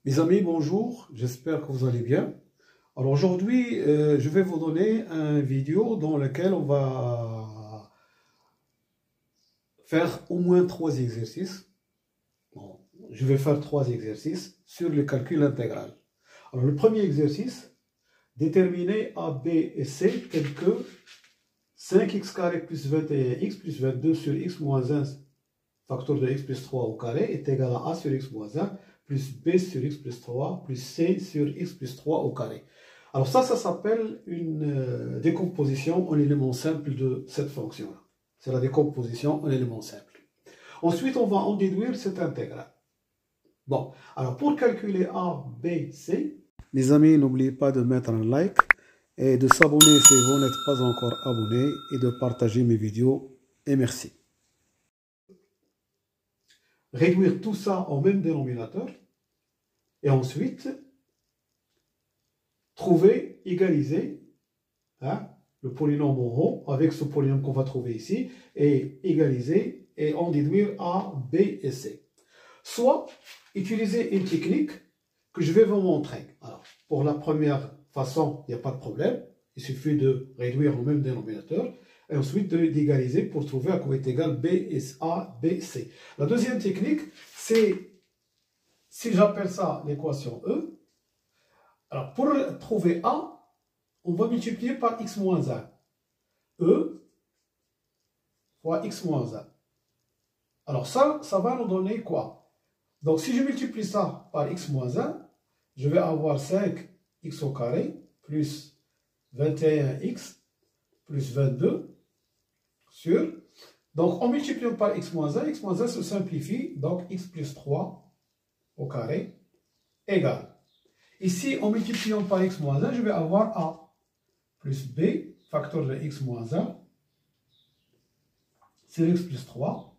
Mes amis, bonjour, j'espère que vous allez bien. Alors aujourd'hui, je vais vous donner une vidéo dans laquelle on va faire au moins 3 exercices. Bon, je vais faire 3 exercices sur le calcul intégral. Alors le premier exercice, déterminer A, B et C tels que 5x carré plus 21x plus 22 sur x moins 1 facteur de x plus 3 au carré est égal à A sur x moins 1 plus B sur x plus 3 plus C sur x plus 3 au carré. Alors ça s'appelle une décomposition en éléments simples de cette fonction-là. C'est la décomposition en éléments simples. Ensuite, on va en déduire cette intégrale. Bon, alors pour calculer A, B, C, les amis, n'oubliez pas de mettre un like et de s'abonner si vous n'êtes pas encore abonné et de partager mes vidéos. Et merci. Réduire tout ça au même dénominateur et ensuite trouver, égaliser le polynôme en haut avec ce polynôme qu'on va trouver ici et égaliser et en déduire A, B et C. Soit utiliser une technique que je vais vous montrer. Alors, pour la première façon, il n'y a pas de problème. Il suffit de réduire au même dénominateur et ensuite d'égaliser pour trouver à quoi est égal A, B, C. La deuxième technique, c'est, si j'appelle ça l'équation E, alors pour trouver A, on va multiplier par x moins 1. E fois x moins 1. Alors ça va nous donner quoi? Donc si je multiplie ça par x moins 1, je vais avoir 5x au carré plus 21x plus 22 sur... Donc en multipliant par x moins 1 se simplifie, donc x plus 3 au carré égale. Ici, en multipliant par x moins 1, je vais avoir A plus B, facteur de x moins 1, sur x plus 3,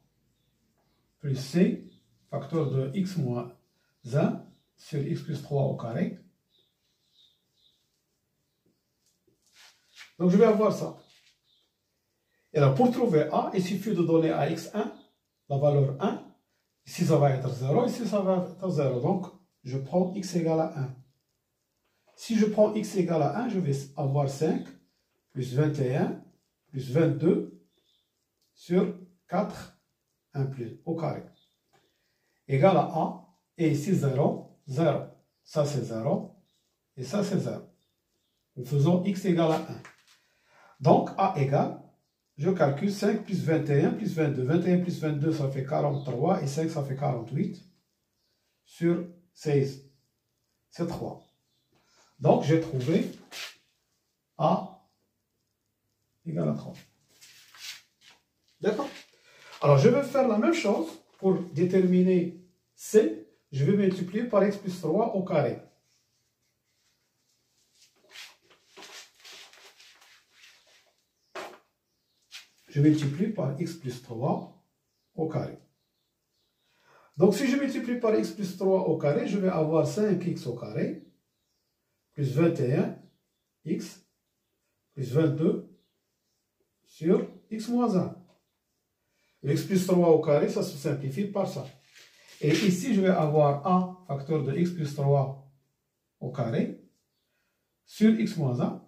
plus C, facteur de x moins 1, sur x plus 3 au carré. Donc je vais avoir ça. Et alors pour trouver A, il suffit de donner à x1 la valeur 1. Ici ça va être 0, ici ça va être 0. Donc je prends x égale à 1. Si je prends x égale à 1, je vais avoir 5 plus 21 plus 22 sur 4 1 plus au carré. Égal à A. Et ici 0, 0. Ça c'est 0. Et ça c'est 0. Nous faisons x égale à 1. Donc A égale, je calcule 5 plus 21 plus 22. 21 plus 22, ça fait 43. Et 5, ça fait 48. Sur 16, c'est 3. Donc j'ai trouvé A égale à 3. D'accord? Alors je vais faire la même chose pour déterminer C. Je vais multiplier par x plus 3 au carré. Je multiplie par x plus 3 au carré. Donc si je multiplie par x plus 3 au carré, je vais avoir 5x au carré, plus 21x, plus 22, sur x moins 1. X plus 3 au carré, ça se simplifie par ça. Et ici, je vais avoir A, facteur de x plus 3 au carré, sur x moins 1,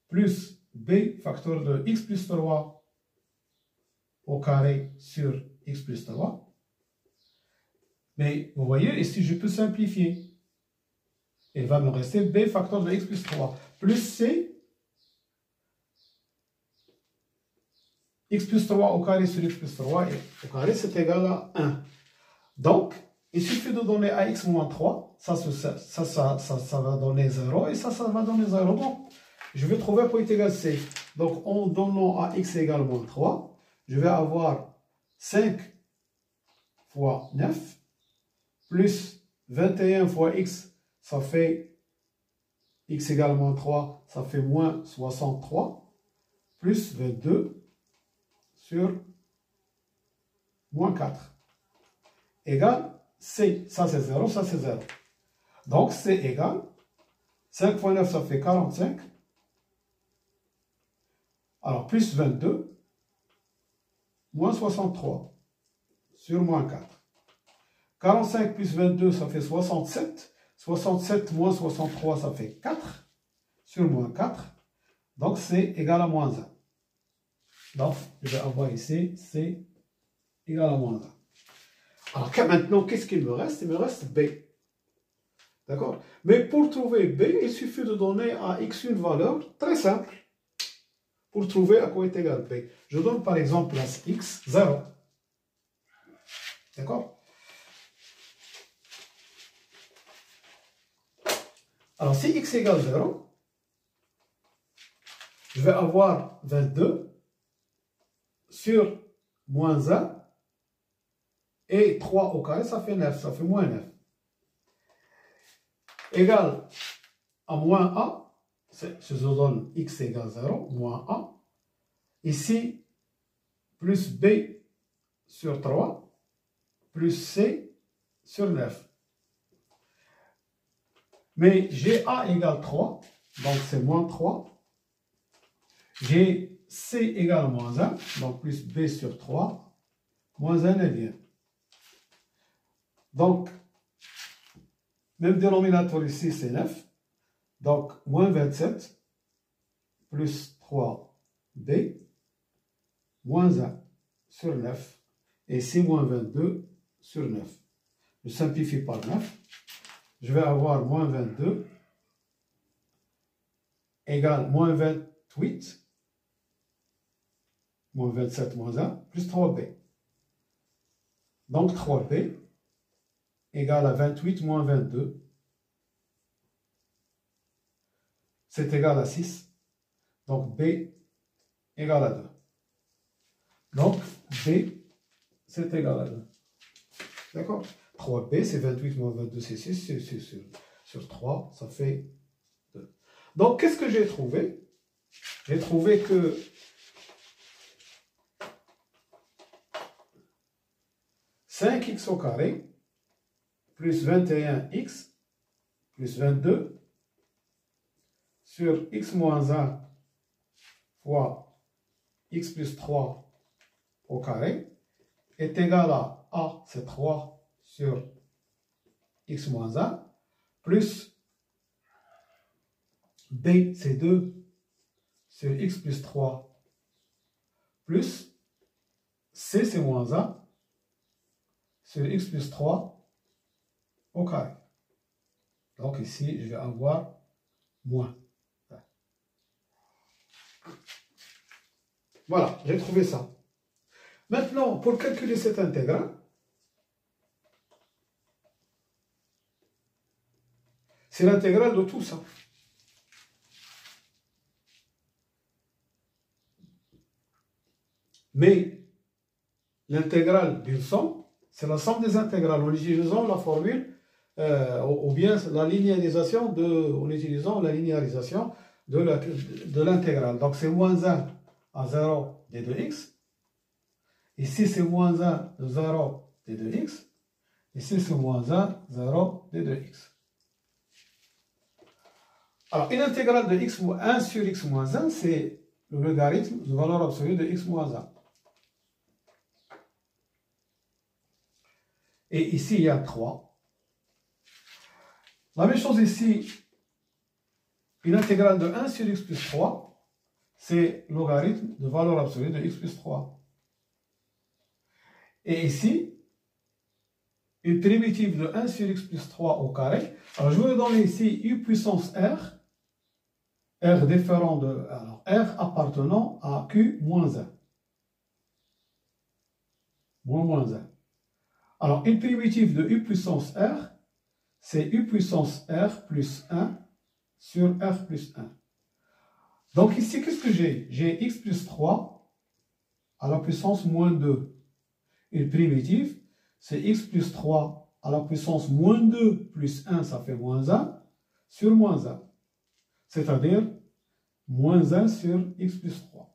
plus B, facteur de x plus 3 au carré sur x plus 3. Mais vous voyez, ici, je peux simplifier. Il va me rester B, facteur de x plus 3, plus C, x plus 3 au carré sur x plus 3 au carré, c'est égal à 1. Donc, il suffit de donner à x moins 3, ça va donner 0, et ça va donner 0. Donc, je vais trouver point égal C. Donc, en donnant à x égale moins 3, je vais avoir 5 fois 9, plus 21 fois x, ça fait x égale moins 3, ça fait moins 63, plus 22 sur moins 4, égale C. Ça c'est 0, ça c'est 0. Donc C égale 5 fois 9, ça fait 45. Alors plus 22, moins 63 sur moins 4. 45 plus 22, ça fait 67. 67 moins 63, ça fait 4. Sur moins 4. Donc, c'est égal à moins 1. Donc, je vais avoir ici C égal à moins 1. Alors, maintenant, qu'est-ce qu'il me reste? Il me reste B. D'accord? Mais pour trouver B, il suffit de donner à X une valeur très simple pour trouver à quoi est égal B. Je donne par exemple à X 0. D'accord? Alors, si X égale 0, je vais avoir 22 sur moins 1 et 3 au carré, ça fait 9, ça fait moins 9. Égal à moins A, je donne X égale 0, moins A. Ici, plus B sur 3, plus C sur 9. Mais j'ai A égale 3, donc c'est moins 3. J'ai C égale moins 1, donc plus B sur 3, moins 1 neuvième. Donc, même dénominateur ici, c'est 9. Donc, moins 27, plus 3B, moins 1 sur 9. Et ici, moins 22 sur 9. Je simplifie par 9. Je vais avoir moins 22 égale moins 28, moins 27, moins 1, plus 3B. Donc, 3B égale à 28 moins 22. C'est égal à 6. Donc, B égale à 2. Donc, B, c'est égal à 2. D'accord? 3B, c'est 28 moins 22, c'est 6. Sur 3, ça fait 2. Donc, qu'est-ce que j'ai trouvé? J'ai trouvé que cinq x au carré plus 21x plus 22 sur x moins 1 fois x plus 3 au carré est égal à A, c'est 3 sur x moins 1, plus B, c'est 2 sur x plus 3, plus C, c'est moins 1 sur x plus 3 au carré. Donc ici, je vais avoir moins. Voilà, j'ai trouvé ça. Maintenant, pour calculer cette intégrale, c'est l'intégrale de tout ça. Mais l'intégrale d'une somme, c'est la somme des intégrales en utilisant la formule ou bien la linéarisation en utilisant la linéarisation de l'intégrale. Donc c'est moins 1 à 0 des 2x. Ici c'est moins 1 de 0 des 2x. Ici c'est moins 1, 0 des 2x. Alors une intégrale de x 1 sur x moins 1, c'est le logarithme de valeur absolue de x moins 1. Et ici, il y a 3. La même chose ici, une intégrale de 1 sur x plus 3, c'est logarithme de valeur absolue de x plus 3. Et ici, une primitive de 1 sur x plus 3 au carré. Alors, je vais donner ici u puissance r, r différent de... Alors, r appartenant à q moins 1. Moins 1. Alors, une primitive de u puissance r, c'est u puissance r plus 1 sur r plus 1. Donc ici, qu'est-ce que j'ai? J'ai x plus 3 à la puissance moins 2. Une primitive, c'est x plus 3 à la puissance moins 2 plus 1, ça fait moins 1, sur moins 1. C'est-à-dire, moins 1 sur x plus 3.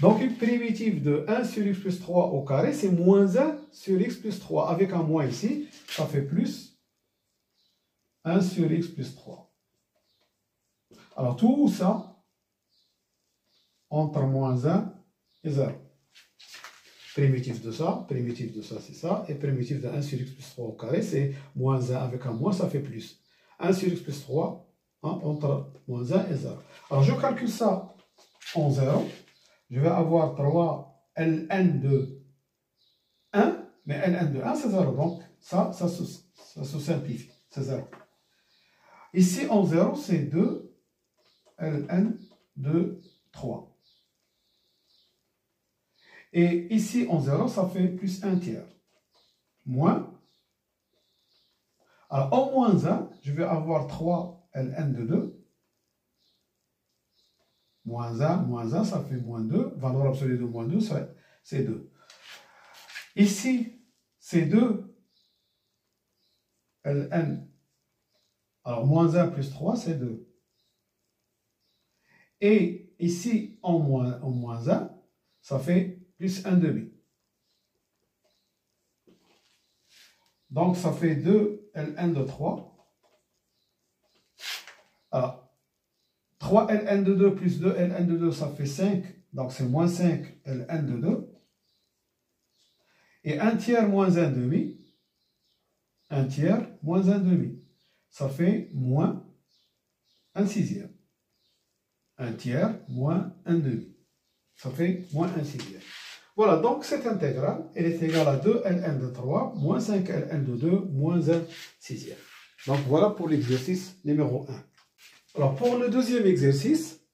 Donc, une primitive de 1 sur x plus 3 au carré, c'est moins 1 sur x plus 3. Avec un moins ici, ça fait plus 1 sur x plus 3. Alors, tout ça, entre moins 1 et 0. primitif de ça c'est ça, et primitif de 1 sur x plus 3 au carré, c'est moins 1 avec un moins, ça fait plus. 1 sur x plus 3, hein, entre moins 1 et 0. Alors je calcule ça en 0, je vais avoir 3 ln de 1, mais ln de 1 c'est 0, donc ça se simplifie, c'est 0. Ici en 0 c'est 2 ln de 3. Et ici, en 0, ça fait plus 1 tiers. Moins. Alors, en moins 1, je vais avoir 3 ln de 2. Moins 1, ça fait moins 2. Valeur absolue de moins 2, c'est 2. Ici, c'est 2 ln. Alors, moins 1 plus 3, c'est 2. Et ici, en moins 1, ça fait plus 1 demi. Donc, ça fait 2 ln de 3. Alors, 3 ln de 2 plus 2 ln de 2, ça fait 5. Donc, c'est moins 5 ln de 2. Et 1 tiers moins 1 demi. 1 tiers moins 1 demi. Ça fait moins 1 sixième. 1 tiers moins 1 demi. Ça fait moins 1 sixième. Voilà, donc cette intégrale, elle est égale à 2 ln de 3, moins 5 ln de 2, moins 1 sixième. Donc voilà pour l'exercice numéro 1. Alors pour le deuxième exercice,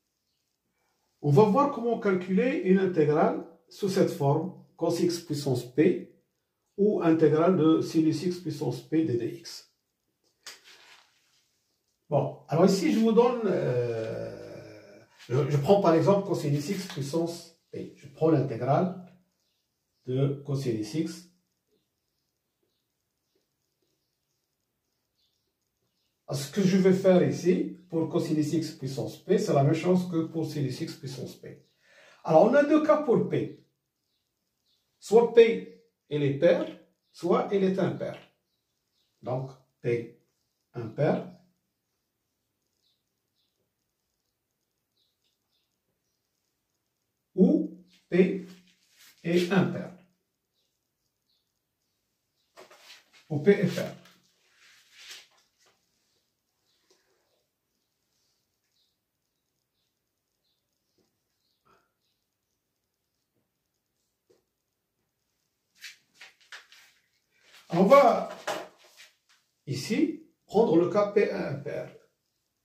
on va voir comment calculer une intégrale sous cette forme, cos x puissance p, ou intégrale de sinus x puissance p de dx. Bon, alors ici je vous donne, je prends par exemple cosinus x puissance p. Je prends l'intégrale de cosinus x. Alors, ce que je vais faire ici, pour cosinus x puissance p, c'est la même chose que pour sinus x puissance p. Alors, on a deux cas pour p. Soit p, elle est paire, soit elle est impaire. Donc, p impaire. Ou p est impair. Ou P est pair. On va ici prendre le cas P impair.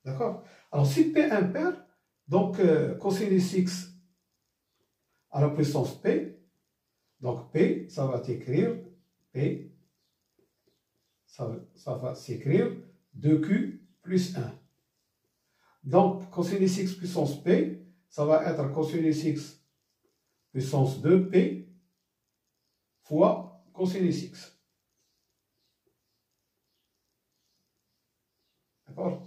D'accord? Alors si P impair, donc cosinus x à la puissance P, donc P, ça va s'écrire P, ça va s'écrire 2Q plus 1. Donc cosinus x puissance P, ça va être cosinus x puissance 2P fois cosinus x. D'accord?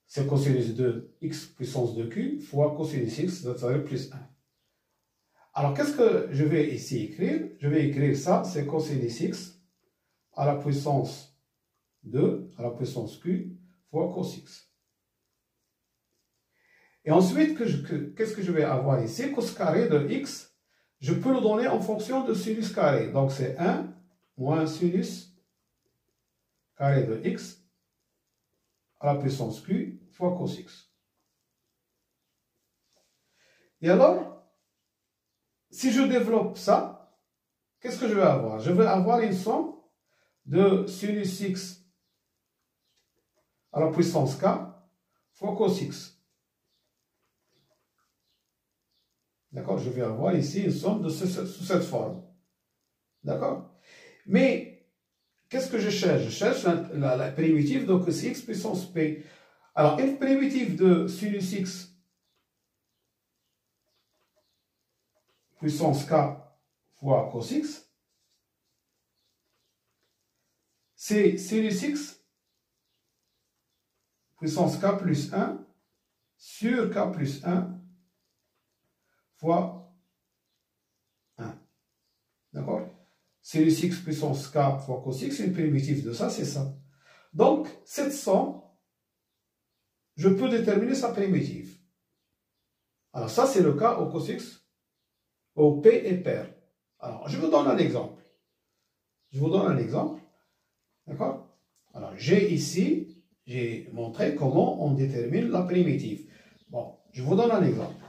C'est cosinus de x puissance 2q fois cosinus x, ça va être plus 1. Alors, qu'est-ce que je vais ici écrire? Je vais écrire ça, c'est cosinus x à la puissance 2, à la puissance q, fois cos x. Et ensuite, qu'est-ce que je vais avoir ici? Cos carré de x, je peux le donner en fonction de sinus carré. Donc, c'est 1 moins sinus carré de x à la puissance q fois cos x. Et alors, si je développe ça, qu'est-ce que je vais avoir? Je vais avoir une somme de sinus x à la puissance k fois cos x. D'accord? Je vais avoir ici une somme sous cette forme. D'accord? Mais, qu'est-ce que je cherche? Je cherche la primitive de cos x puissance p. Alors, une primitive de sinus x puissance k fois cos x, c'est sinus x puissance k plus 1 sur k plus 1 fois 1. D'accord? Sinus x puissance k fois cos x, une primitive de ça, c'est ça. Donc, cette somme, je peux déterminer sa primitive. Alors, ça, c'est le cas au cos x, au p est pair. Alors, je vous donne un exemple. Je vous donne un exemple. D'accord? Alors, j'ai montré comment on détermine la primitive. Bon, je vous donne un exemple.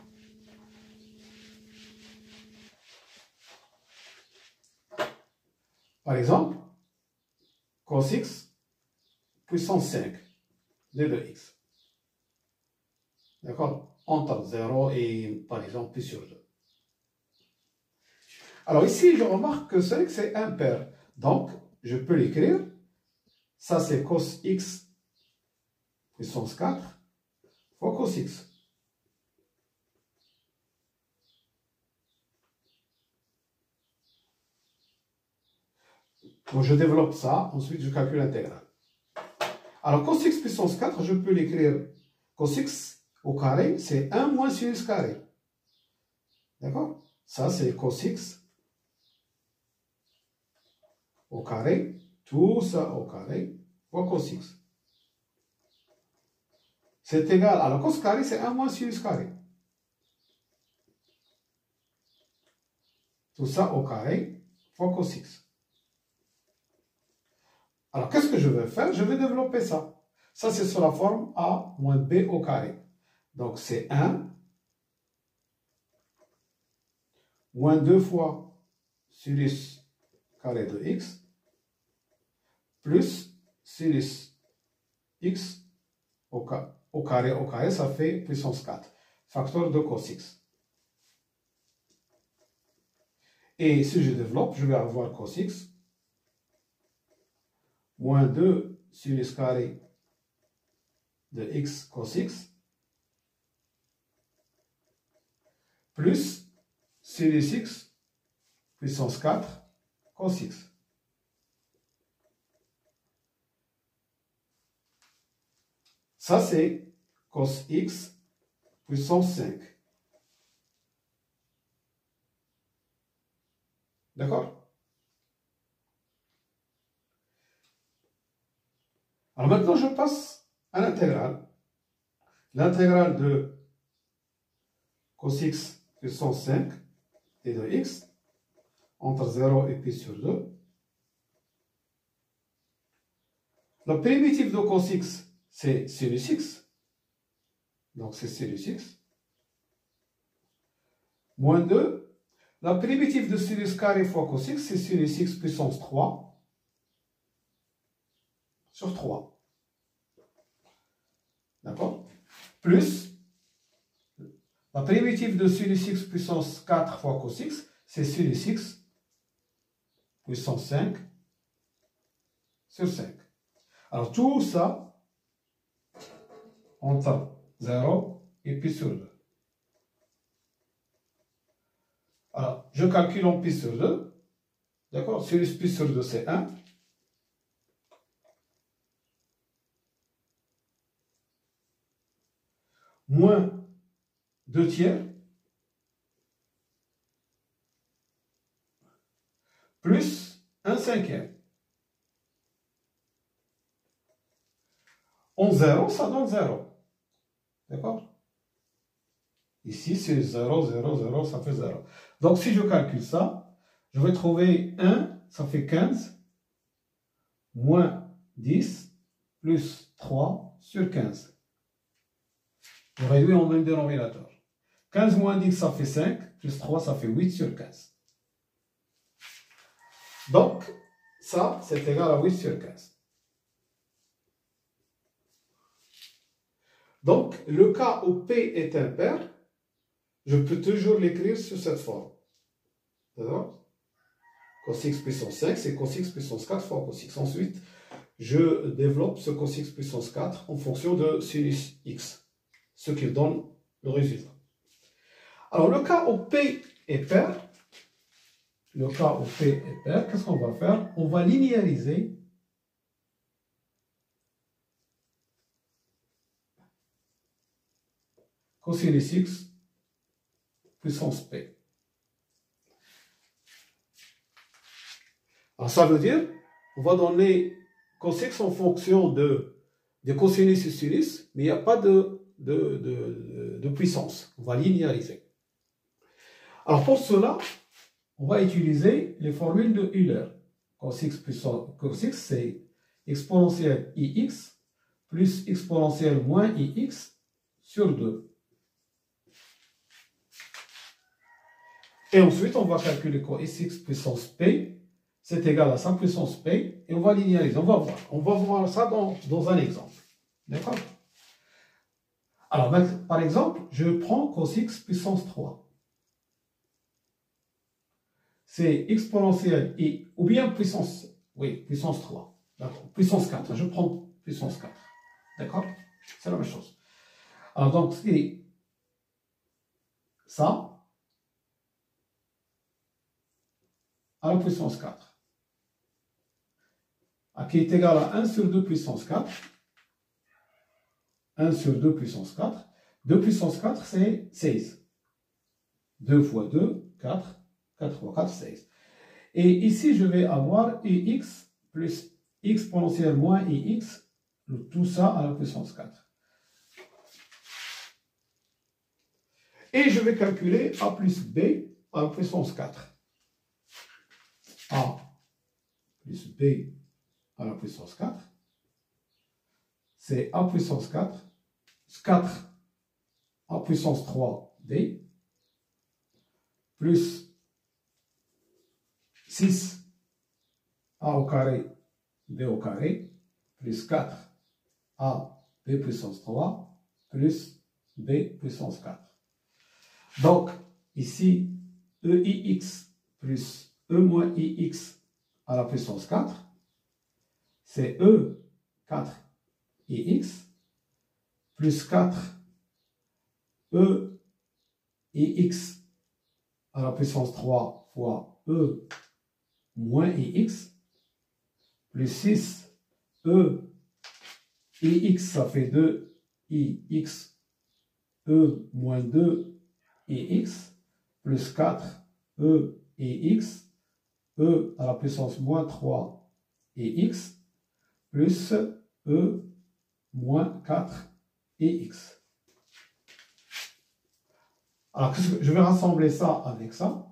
Par exemple, cos x puissance 5 de x. D'accord? Entre 0 et, par exemple, pi sur 2. Alors ici, je remarque que c'est impair. Donc, je peux l'écrire. Ça, c'est cos x puissance 4 fois cos x. Donc, je développe ça. Ensuite, je calcule l'intégrale. Alors, cos x puissance 4, je peux l'écrire cos x au carré, c'est 1 moins sinus carré. D'accord? Ça, c'est cos x au carré, tout ça au carré, fois cos x. C'est égal, alors cos carré, c'est 1 moins sinus carré. Tout ça au carré, fois cos x. Alors, qu'est-ce que je vais faire? Je vais développer ça. Ça, c'est sur la forme a moins b au carré. Donc, c'est 1 moins 2 fois sinus carré de x plus sinus x au carré, ça fait puissance 4. Facteur de cos x. Et si je développe, je vais avoir cos x moins 2 sinus carré de x cos x plus sinus x puissance 4 cos x. Ça, c'est cos x puissance 5. D'accord? Alors maintenant, je passe à l'intégrale. L'intégrale de cos x puissance 5 et de x entre 0 et pi sur 2. La primitive de cos x, c'est sinus x. Donc, c'est sinus x. Moins 2. La primitive de sinus carré fois cos x, c'est sinus x puissance 3 sur 3. D'accord? Plus la primitive de sinus x puissance 4 fois cos x, c'est sinus x puissance 5 sur 5. Alors tout ça entre 0 et pi sur 2. Alors, je calcule en pi sur 2. D'accord? Sinus pi sur 2, c'est 1. Moins 2 tiers. Plus 1 cinquième. En 0, ça donne 0. D'accord? Ici, c'est 0, 0, 0, ça fait 0. Donc, si je calcule ça, je vais trouver 1, ça fait 15, moins 10, plus 3 sur 15. Je réduis en même dénominateur. 15 moins 10, ça fait 5, plus 3, ça fait 8 sur 15. Donc, ça, c'est égal à 8 sur 15. Donc, le cas où P est impair, je peux toujours l'écrire sur cette forme. D'accord? Cos x puissance 5, c'est cos x puissance 4 fois cos x. Ensuite, je développe ce cos x puissance 4 en fonction de sinus x, ce qui donne le résultat. Alors, le cas où P est pair, qu'est-ce qu'on va faire? On va linéariser cosinus x puissance P. Alors, ça veut dire, on va donner cos x en fonction de cosinus et sinus, mais il n'y a pas de puissance. On va linéariser. Alors, pour cela, on va utiliser les formules de Euler. Cos x, c'est exponentielle ix plus exponentielle moins ix sur 2. Et ensuite, on va calculer cos x puissance p, c'est égal à 5 puissance p, et on va linéariser. On va voir ça dans un exemple. D'accord? Alors, par exemple, je prends cos x puissance 3. C'est exponentielle et, ou bien puissance, oui, puissance 3. D'accord? Puissance 4. Je prends puissance 4. D'accord? C'est la même chose. Alors, donc, c'est ça à la puissance 4. Qui est égal à 1 sur 2 puissance 4. 1 sur 2 puissance 4. 2 puissance 4, c'est 16. 2 fois 2, 4. 4 fois 4, 16. Et ici, je vais avoir ix plus exponentielle moins ix, tout ça à la puissance 4. Et je vais calculer a plus b à la puissance 4. A plus b à la puissance 4, c'est a puissance 4, 4 a puissance 3 b, plus 6 a au carré b au carré, plus 4 a b puissance 3, plus b puissance 4. Donc, ici, EIX plus E moins IX à la puissance 4, c'est E4 IX plus 4 E IX à la puissance 3 fois E moins IX plus 6 E IX, ça fait 2 IX E moins 2 IX plus 4 E IX E à la puissance moins 3 IX plus E moins 4 IX. Alors, je vais rassembler ça avec ça.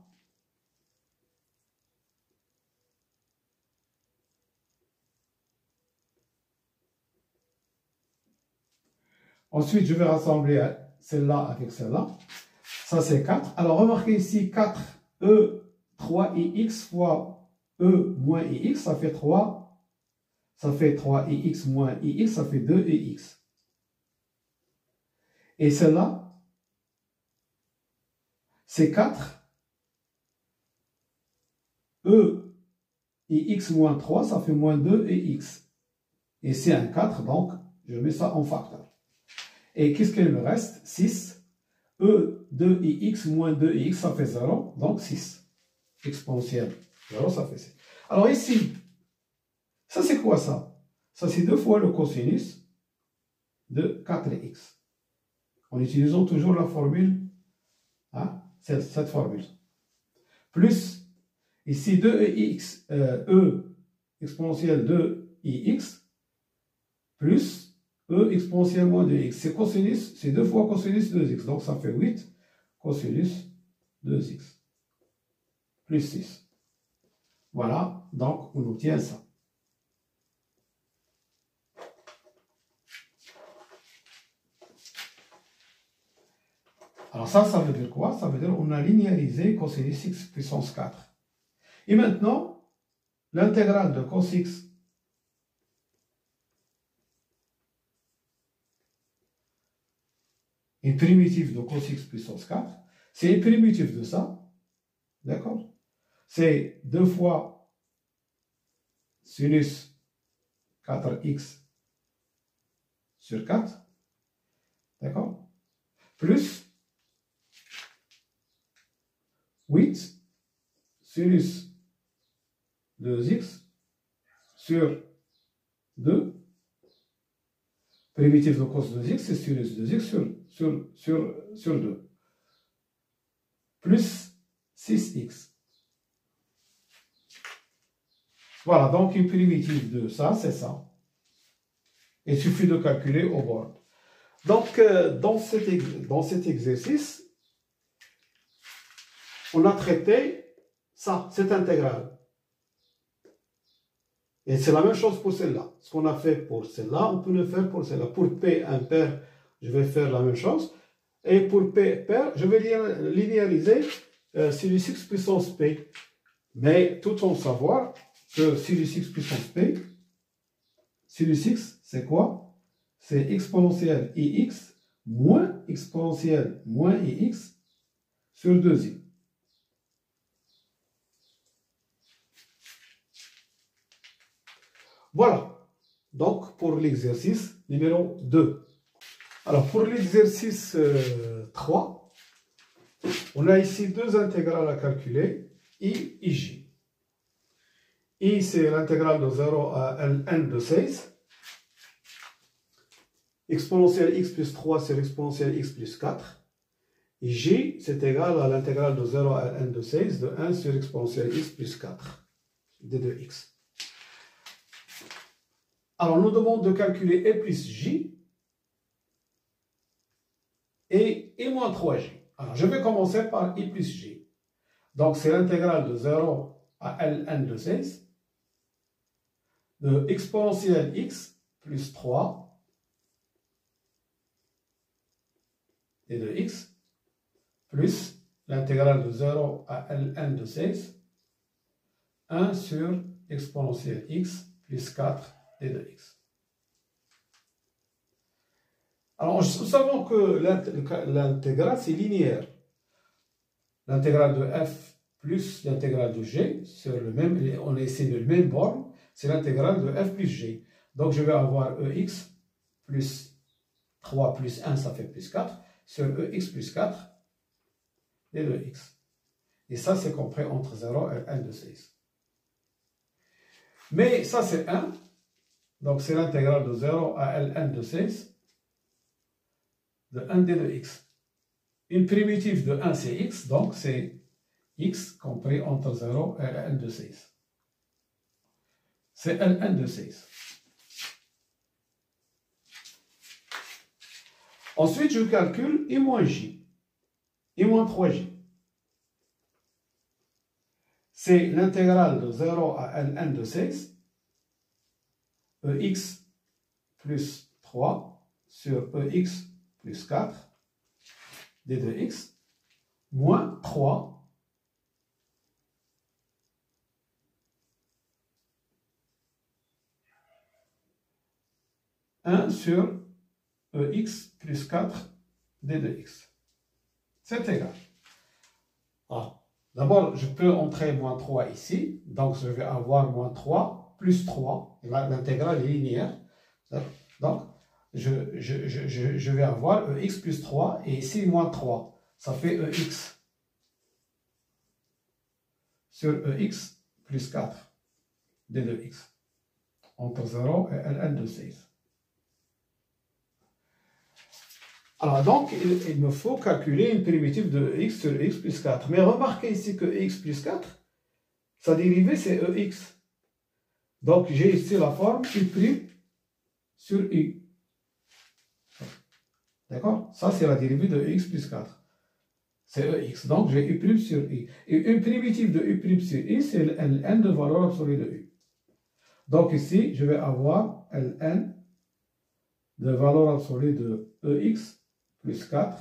Ensuite, je vais rassembler celle-là avec celle-là. Ça, c'est 4. Alors, remarquez ici, 4, E, 3 ix fois E moins ix, ça fait 3. Ça fait 3 ix moins ix, ça fait 2 ix. Et celle-là, c'est 4. E ix moins 3, ça fait moins 2 ix. Et c'est un 4, donc je mets ça en facteur. Et qu'est-ce qu'il me reste? 6. E 2ix moins 2ix, ça fait 0, donc 6. Exponentielle 0, ça fait 6. Alors ici, ça c'est quoi ça? Ça c'est 2 fois le cosinus de 4x. En utilisant toujours la formule, hein, cette formule. Plus, ici 2x, E exponentielle 2ix, plus E exponentielle moins 2x. C'est cosinus, c'est 2 fois cosinus 2x. Donc ça fait 8 cosinus 2x. Plus 6. Voilà, donc on obtient ça. Alors ça veut dire quoi? Ça veut dire qu'on a linéarisé cosinus x puissance 4. Et maintenant, l'intégrale de cos x une primitive de cos x puissance 4, c'est une primitive de ça, d'accord? C'est 2 fois sinus 4x sur 4, d'accord? Plus 8 sinus 2x sur 2. Primitive de cos 2x, c'est sinus 2x sur 2. Plus 6x. Voilà, donc une primitive de ça, c'est ça. Il suffit de calculer au bord. Donc, dans cet exercice, on a traité ça, cette intégrale. Et c'est la même chose pour celle-là. Ce qu'on a fait pour celle-là, on peut le faire pour celle-là. Pour P impair, je vais faire la même chose. Et pour P pair, je vais linéariser sinus x puissance P. Mais tout en savoir que sinus x puissance P, sinus x, c'est quoi? C'est exponentielle ix moins exponentielle moins ix sur 2i. Voilà. Donc, pour l'exercice numéro 2. Alors, pour l'exercice 3, on a ici deux intégrales à calculer, I et J. I, c'est l'intégrale de 0 à Ln de 16. Exponentielle x plus 3, c'est l'exponentielle x plus 4. Et J, c'est égal à l'intégrale de 0 à Ln de 16 de 1 sur exponentielle x plus 4 d de x. Alors, on nous demande de calculer E plus J et I moins 3J. Alors, je vais commencer par I plus J. Donc, c'est l'intégrale de 0 à Ln de 16 de exponentielle x plus 3 et de x plus l'intégrale de 0 à Ln de 16 1 sur exponentielle x plus 4 et de x. Alors, nous savons que l'intégrale, c'est linéaire. L'intégrale de f plus l'intégrale de g, sur le même, on essaie de le même borne, c'est l'intégrale de f plus g. Donc, je vais avoir ex plus 3 plus 1, ça fait plus 4, sur ex plus 4 et de x. Et ça, c'est compris entre 0 et n de 16. Mais ça, c'est 1. Donc, c'est l'intégrale de 0 à Ln de 16 de 1d de x. Une primitive de 1, c'est x, donc c'est x compris entre 0 et Ln de 16. C'est Ln de 16. Ensuite, je calcule I moins j, I moins 3j. C'est l'intégrale de 0 à Ln de 16 ex plus 3 sur ex plus 4 d de x moins 3 1 sur ex plus 4 d de x. C'est égal. D'abord, je peux entrer moins 3 ici, donc je vais avoir moins 3 plus 3, l'intégrale est linéaire, donc je vais avoir ex plus 3, et ici moins 3, ça fait ex sur ex plus 4 d de x, entre 0 et Ln de 16. Alors donc, il me faut calculer une primitive de x sur x plus 4. Mais remarquez ici que x plus 4, sa dérivée c'est ex. Donc j'ai ici la forme u' sur u. D'accord? Ça c'est la dérivée de x plus 4. C'est ex. Donc j'ai u' sur u. Et une primitive de u' sur u, c'est ln de valeur absolue de u. Donc ici, je vais avoir ln de valeur absolue de ex plus 4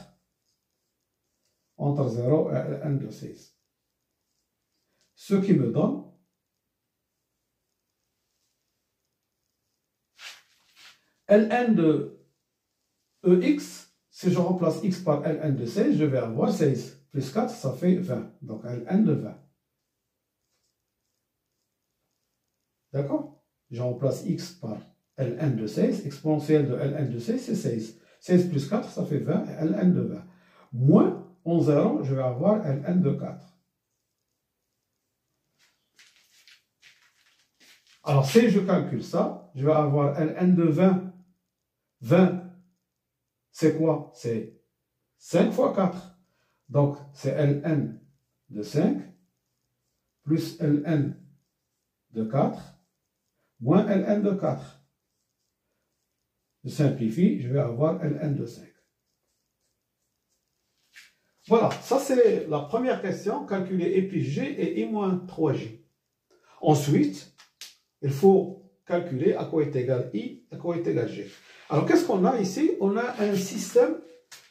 entre 0 et Ln de 16. Ce qui me donne Ln de ex, si je remplace x par Ln de 16, je vais avoir 16. Plus 4, ça fait 20. Donc Ln de 20. D'accord? Je remplace x par Ln de 16. Exponentielle de Ln de 16, c'est 16. 16 plus 4, ça fait 20, et Ln de 20. Moins, en 0, je vais avoir Ln de 4. Alors, si je calcule ça, je vais avoir Ln de 20. 20, c'est quoi? C'est 5 fois 4. Donc, c'est Ln de 5 plus Ln de 4 moins Ln de 4. Je simplifie, je vais avoir Ln de 5. Voilà, ça c'est la première question, calculer I plus J et I moins 3J. Ensuite, il faut calculer à quoi est égal I, à quoi est égal J. Alors, qu'est-ce qu'on a ici? On a un système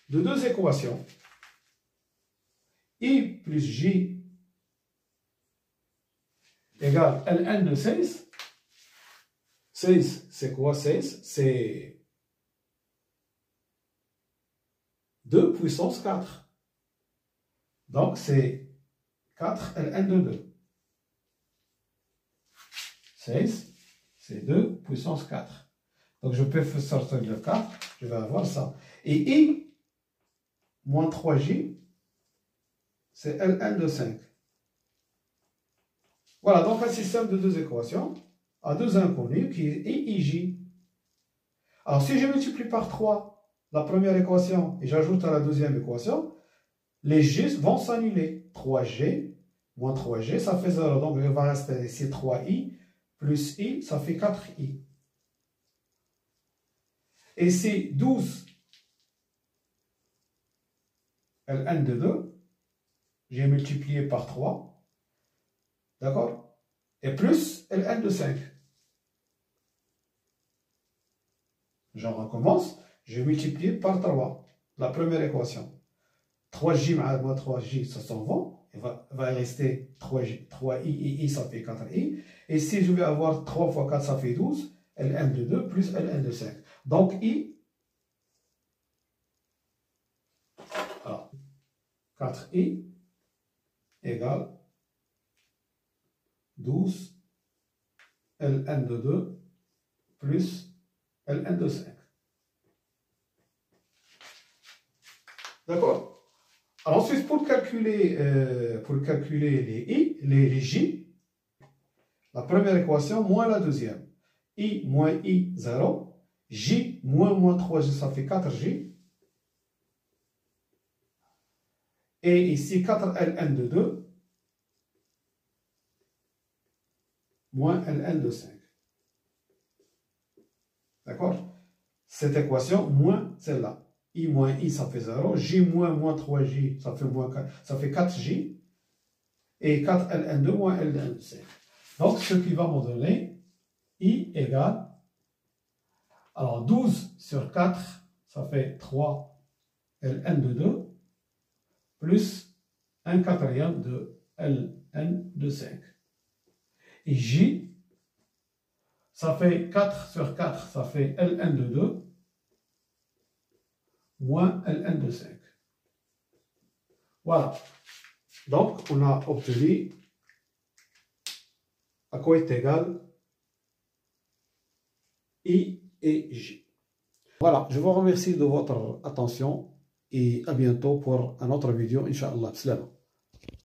de deux équations. I plus J égale Ln de 16. 16, c'est quoi 16? C'est 2 puissance 4. Donc, c'est 4 Ln de 2. 16, c'est 2 puissance 4. Donc, je peux sortir le 4, je vais avoir ça. Et I moins 3J, c'est Ln de 5. Voilà, donc un système de deux équations à deux inconnus qui est I et J. Alors, si je multiplie par 3 la première équation et j'ajoute à la deuxième équation, les J vont s'annuler. 3G moins 3G, ça fait 0. Donc, il va rester ici 3I plus I, ça fait 4I. Et c'est 12 Ln de 2, j'ai multiplié par 3, d'accord? Et plus Ln de 5. J'en recommence, j'ai multiplié par 3, la première équation. 3J moins 3J, ça s'en va. Il va rester 3i et I, ça fait 4i. Et si je vais avoir 3 fois 4, ça fait 12. Ln de 2 plus Ln de 5. Donc, I, alors, 4i égale 12 Ln de 2 plus Ln de 5. D'accord? Alors ensuite, pour calculer les I, les J, la première équation moins la deuxième. I moins I, 0. J moins 3J, ça fait 4J. Et ici, 4 Ln de 2 moins Ln de 5. D'accord? Cette équation moins celle-là. I moins I, ça fait 0. J moins 3J, ça fait 4J. Et 4 Ln2 moins Ln de 5. Donc, ce qui va me donner I égale, alors 12 sur 4, ça fait 3 Ln de 2, plus 1 quatrième de Ln de 5. Et J, ça fait 4 sur 4, ça fait Ln de 2, moins Ln de 5. Voilà. Donc, on a obtenu à quoi est égal I et J. Voilà, je vous remercie de votre attention et à bientôt pour un autre vidéo, Inch'Allah. Salam.